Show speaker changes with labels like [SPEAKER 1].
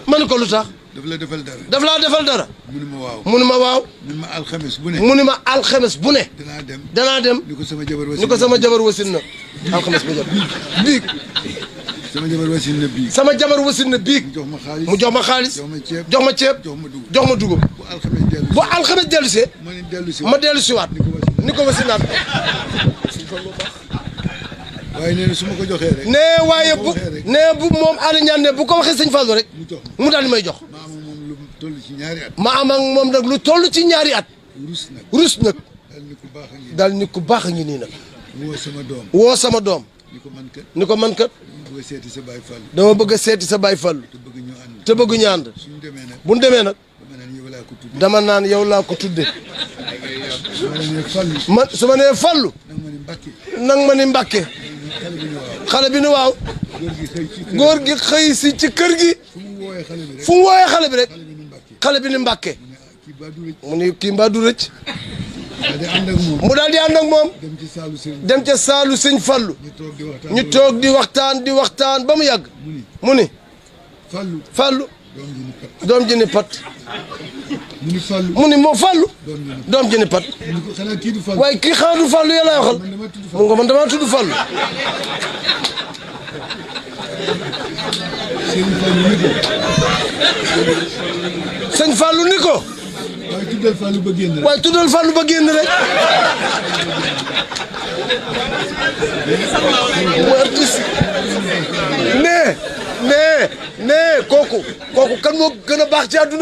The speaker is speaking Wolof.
[SPEAKER 1] man ko lu tax
[SPEAKER 2] daf la defal dara.
[SPEAKER 1] daf laa defal dara.
[SPEAKER 2] mu ni ma waaw.
[SPEAKER 1] mu ni ma waaw.
[SPEAKER 2] mu ni ma alxames bu ne.
[SPEAKER 1] mu ni ma alxames bu ne. danaa dem.
[SPEAKER 2] ni ko sama jabar wasin.
[SPEAKER 1] ni ko sama jabar wasin na. alxames bu jot biig.
[SPEAKER 2] sama jabar wasin na biig.
[SPEAKER 1] sama jabar wasin na biig. mu jox ma xaalis. jox ma ceeb. jox ma dugub. bu alxames dellu see. ma dellu si waat. ni ko wasinaat.
[SPEAKER 2] waaye nee na su ma ko joxee rek.
[SPEAKER 1] nee waaye bu nee bu moom Aliou Niane ne bu ko waxee sëñ Fallou rek. mu daal di may jox.
[SPEAKER 2] ma am moom lu toll ci ñaari at.
[SPEAKER 1] ma am ak moom nag lu toll ci ñaari at. rus nag. daal ni ku baax a ngi nii nag.
[SPEAKER 2] woo sama doom.
[SPEAKER 1] woo sama doom.
[SPEAKER 2] ni ko man kat.
[SPEAKER 1] bëgg a seeti sa baay Fallou.
[SPEAKER 2] dama bëgg a seeti sa baay Fallou.
[SPEAKER 1] te bëgg ñu ànd. bu ñu demee nag. dama naan yow laa ko tudde. man su ma nee Fallou. nang ma ni Mbàkke. xale bi ni waaw. góor gi xëy si ci kër gi. fu mu wooyee xale bi rek. xale bi ni Mbàkke. mu ni kii mbaa du rëcc. mu daal di ànd ak moom. dem ca saalu sëñ Fallou. ñu toog di waxtaan ba mu yàgg. mu ni Fallou. doom ji ni pat. mu ni moo Fallou. doom ji ni pat. waaye kii xanaa du Fallou yàlla waxal. mu nga man damaa tudd Fallou. sëñ Fallou ni ko.
[SPEAKER 2] waaye tuddal Fallou ba génn rek.
[SPEAKER 1] waaye tuddal Fallou ba génn rek. nee kooku kan moo gën a baax ci àdduna.